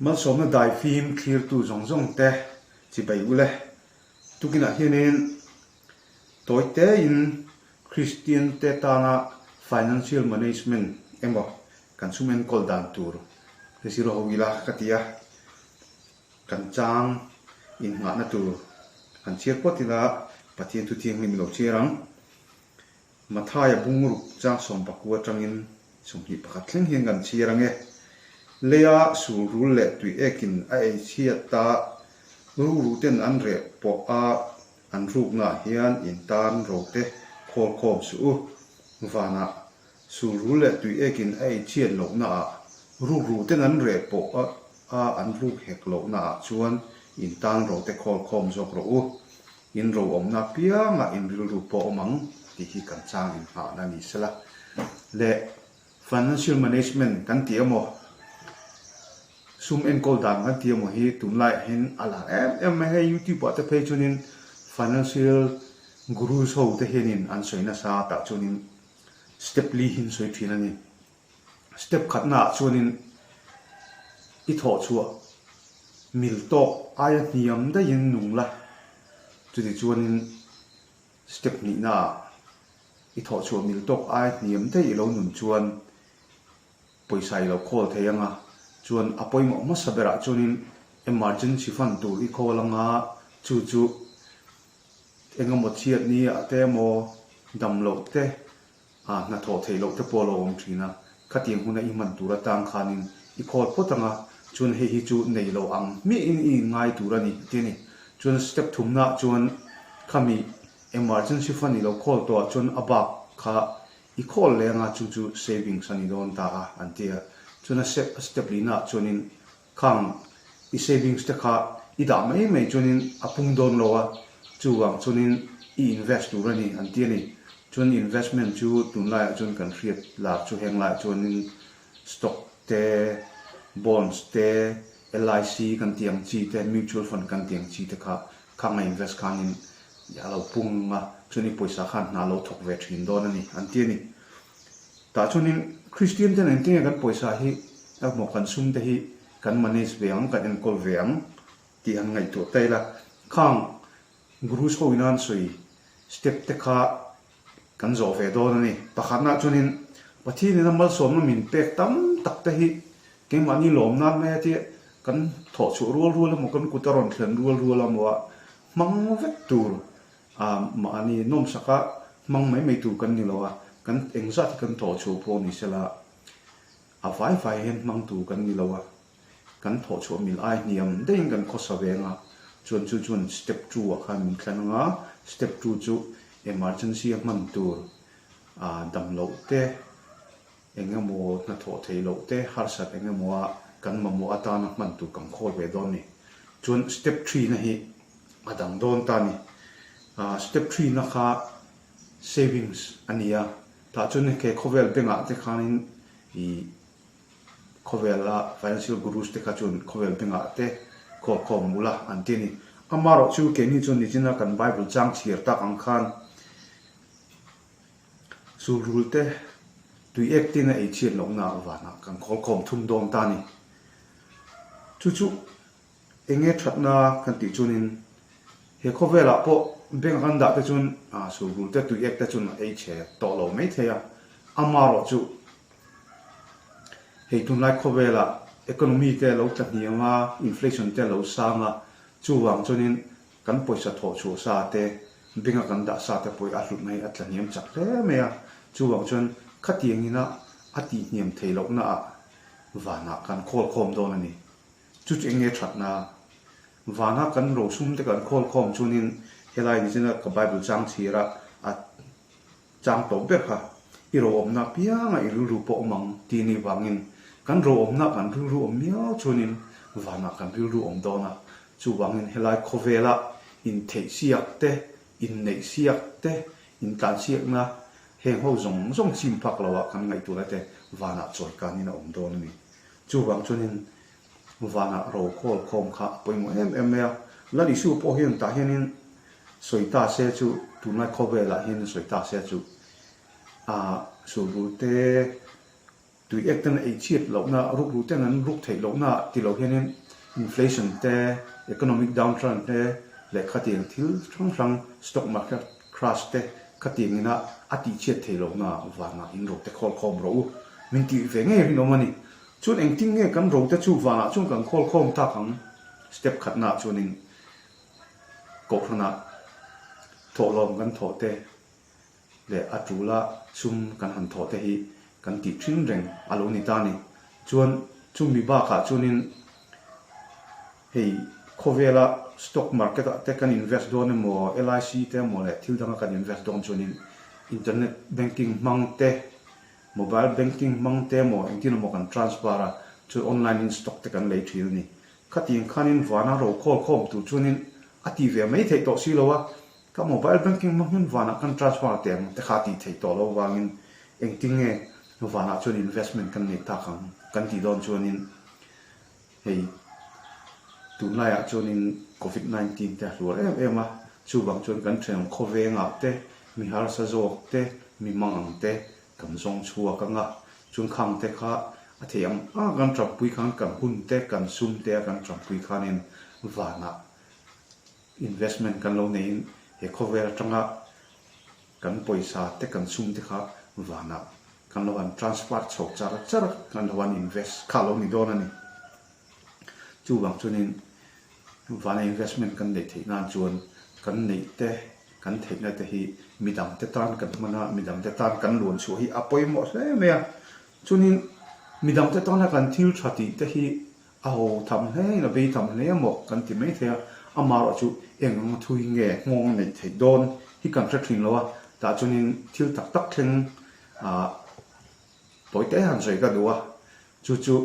mal som na dai phim clear tu zong zong te chi bai ule tukina hianin toite in Christian te tana financial management emo consumer kol dan tur resiro hogila katia kan chang in nga na tur kan chiar potila pathian tu thiang mi lo chirang mathaya bungruk chang som pakua tangin somhi pakhat thleng hian kan chirange leya su rul le tui ekin a ei chiata ru ten an re po a an ruk na hian in tan rote khol khom su vana su rul le tui ekin a ei chiat lo na ru ten an re po a an ruk hek lo na chuan in tan rote khol khom zok ro in ro om na pianga in ru po mang ti hi kan chang in ha na ni sala le financial management kan ti amo sum en kol dan kan ti amo hi tunlai hin ala em he youtube at page chunin financial guru so te henin an soina sa ta chunin step li hin soi thina ni step khatna chunin I tho chua mil tok aya niam da yin nungla chu ti chuanin step ni na I tho chua mil tok aya niam da I lo nun chuan poisai lo khol theyanga chuan apoimo ma sabera chuanin emergency fund tu I kholanga chu engamo chiat ni ate mo damlo te na tho thei lo te polo om thina khatiang huna I man tura tang khanin I khol potanga chuan hi chu nei lo ang mi in ngai turani tini chuan step thumna chuan khami emergency fund ni lo khol to chuan abak kha I khol lenga chu savings ani don ta antia chuan step lina chuanin khang I savings te kha I da mai chuanin apung don lowa chuwang chuanin I invest turani antiani chuan investment chu tunlai chuan kan hriat la chu henglai chuanin stock te bonds te LIC kan tiang chi te mutual fund kan tiang chi te kha khang invest khanin ya lo punga chuni poisa khan na lo thok ve thin don ani antiani ta chunin Christian ten anting kan poisa hi a mo kan sum te hi kan manage veang kan en kol veang ti an ngai to taila khang guru so inan soi step te kha kan zo ve don ani pakhana chunin pathi ni namal som na min pek tam tak te hi ke mani lom na me ti kan tho chu rual mo kan kutaron thlen rual amwa mang vet tur ma ani nom saka mang mai tu kan ni lowa kan engzat kan tho chu po ni sela a vai hen mang tu kan ni lowa kan tho chu mil ai niam deng kan khosa venga chuan step 2 a khan min thlanga step 2 chu emergency man tur damlo te engemo na tho thei lo te har sat engemo kan mamo atana man tu kam khol ve don ni chuan step 3 na hi adang don ta ni step 3 na kha savings ania ta chun ke khovel benga te khanin I khovela financial gurus te kha chun khovel benga te khom mula antini amaro chu ke ni chun ni china kan bible chang chhir ta ang khan su rulte tui ektina ei chiat lo na wana kan khom thum dom ta ni chu enge thatna kan ti chunin he khovela po beng kan da te chun su rulte tui ek ta chun ei che to lo mai theya amaro chu he tun lai khovela economy te lo tlatniama inflation te lo sanga chuwang chunin kan poisa tho chu sa te benga kan da sa te poi a hlut mai atlaniam chak hle mea chuwang chun khatiang ina ati niam theilo na wana kan khom don ani chu enge thatna wana kan ro sum te kan khom chunin helai ni china ka bible chang thira a chang to be kha I ro om na pianga I ru po mang ti ni wangin kan ro om na kan ru om miao chunin wana kan ru om dona chu wangin helai khovela in thei siak te in nei siak te in tan siak na heng ho zong chim phak lawa kan ngai tu la te wana choi kan ni na om don ni chu wang chunin wana ro khom kha poimo em ya la li su po hian ta hianin soita se chu tu na khovela hian soita se chu su bu te tui ek tan ei chiat lo na ruk ru ten an ruk thei lo na ti lo hianin inflation te economic downturn te le khating thil thang stock market crash te khating ina ati chiat thei lo na wanga in ro te khol khom ro min ti ve nge ri no mani chun eng ting nge kan ro te chu wanga chung kan khol khom ta khang step khatna chunin ko khana tho lom kan tho te le atula sum kan han tho te hi kan ti thin reng alo ni ta ni chuan chung mi ba kha chunin hei khovela stock market te kan invest don mo LIC te mo le thil danga kan invest don chunin internet banking mang te mobile banking mang te mo engtin mo kan transfer chu online in stock te kan lei thil ni khatin khanin wana ro khol khom tu chunin ati ve mai thei to si lowa ka mobile banking mang hun wana kan transfer te khati thei to lo wangin engting nge wana chun investment kan nei ta khang kan ti don chunin hei tunai a chunin covid-19 te hluar em a chu bang chun kan threng khove nga te mi har sa jok te mi mang te kan zong chua ka nga chun khang te kha a theiam a kan trap pui khang kan hun te kan sum te kan trap pui khanin wana investment kan lo nei he khover tanga kan poisa te kan sum te kha wana kan lo an transfer chok char kan lo an invest kha lo ni don ani chu bang chunin wana investment kan nei thei na chuan kan nei te kan thei na te hi midam te tan kan mana midam te tan kan luan chu hi apoi mo hle me chunin midam te tan kan thil thati te hi a ho tham hle na be tham hle mo kan ti mai thea amaro chu engong thui nge ngong nei thei don hi kan tra thin lowa ta chunin thil tak tak thleng a poite han sei ka duwa chu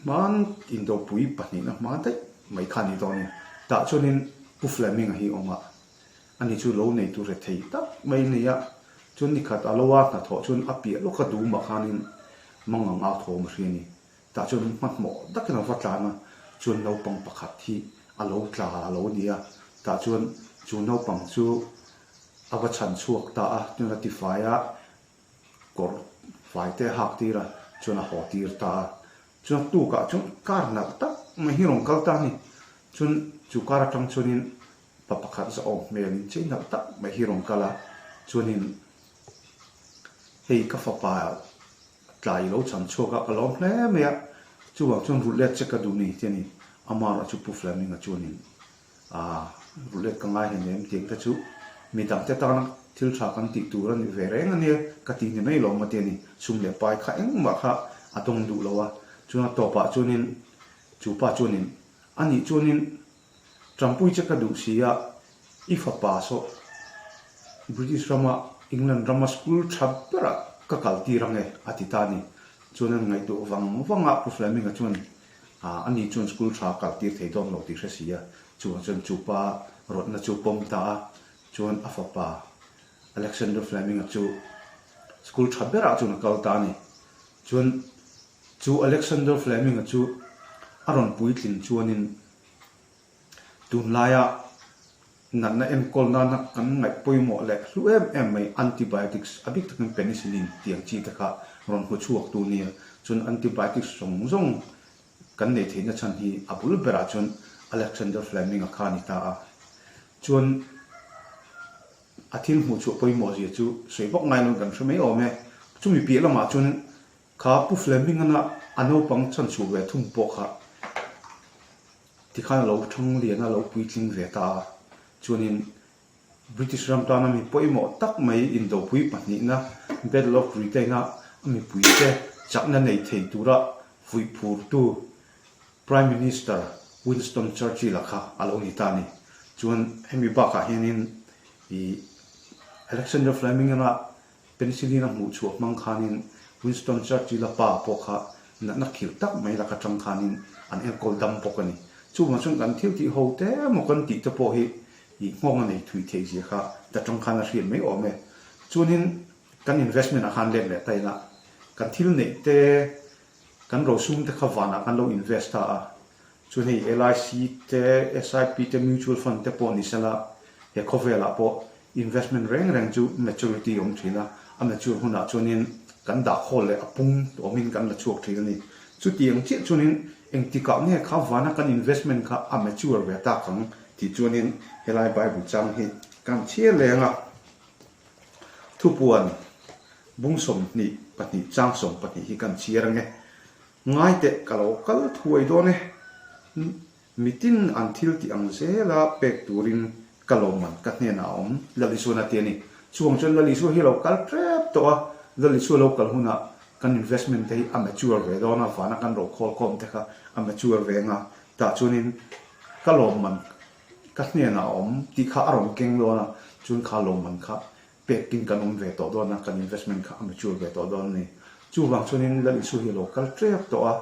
man indo pui pani na ma te mai khani don ta chunin pu flaming hi oma ani chu lo nei tu re thei tak mai ne ya chun ni khat alowa na tho chun api lo kha du ma khanin mangang a thom hrini ta chun mat mo dakna watlana chun lo pang pakhat hi alo tla alo nia ta chuan chu no pang chu awa chan chuak ta a tu notify a kor fai te hak tira chun a hotir ta chun tu ka chun kar na tak mai hi rong kal ta ni chun chu kar tang chunin papakhat sa om mel chin na tak mai hi rong kala chunin hei ka fa pa tlai lo chan chuaka alom hle me chu wa chun rulet che ka du ni tiani amara chu pu flaming a chunin a rulet ka ngai hem ting ta chu mi dam te ta na thil tha kan ti tu ran ve reng ani ka ti ni nei lo ma tiani sum le pai kha eng ma kha atong du lo wa chuna to pa chunin chu pa chunin ani chunin trampui che ka du sia ifa pa so British Rama England Rama School chapera ka kalti range atitani chunan ngai tu wanga pu flaming a chun ani chun school tha kalti thei don lo ti hresia chun chupa rot na chu pom ta chun afapa Alexander Fleming a chu school chapera chun kalta ni chun chu Alexander Fleming a chu aron puitlin chuanin tunlaya na en kol na kan ngai poimo le lu mai antibiotics abik takin penicillin tiang chi taka ron hu chuak tu nia chun antibiotics song kan nei theina chan hi abul bera chun Alexander Fleming a khani ta a chun athil mu chu poimo ji chu soibok ngai non kan shmei ome chumi pi lama chun kha pu Fleming ana ano pang chan chu ve thum po kha tikhan lo thang liana lo puitling ve ta chunin British Ram ta na mi poimo tak mai indo pui pani na Battle of Britain na mi pui te chakna nei thei tura fui phur tu Prime Minister Winston Churchill kha alo ni tani chuan hemi ba kha hianin I Alexander Fleming na penicillin mu chu mang khanin Winston Churchill pa po kha na khil tak mai la ka tang khanin an en kol dam pokani chu ma chung kan thil ti ho te mo kan ti te po hi I ngong nei thui thei ji kha ta tang khana rian mai ome chunin kan investment a khan le taina kan thil nei te kan ro sum te khawana kan lo invest ta a chun hei LIC te SIP te mutual fund te po ni sala he khovela po investment reng chu maturity om thina amateur huna chuanin kan da khol le apung to min kan la chuak thil ni chu tiang chi chuanin eng ti ka ne kha wana kan investment kha amateur ve ta khang ti chuanin helai bible chang hi kan chia lenga thupuan bungsom ni pati chang som pati hi kan chia range ngai te kalo kal thuai do ne mitin until ti ang zela pek turin kaloman katne na lali suna tiani chuang chon lali su hi local trap to a lali su local huna kan investment te amateur ve do na fana kan ro khol kom te kha amateur ve nga ta chunin kaloman katne na ti kha arom keng do na chun kha loman kha peking kanum ve to do na kan investment kha amateur ve to do ni chu wang chunin lali su hi local trap to a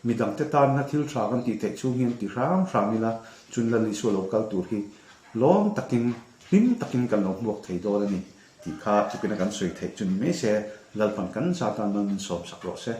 midang te tan na thil thra kan ti te chu hian ti ram ramila chun lali su local tur hi long takin him takin kan nok mok thei do ni ti kha chupina kan soi thei chun me se lalpan kan sa tan nan som sak ro se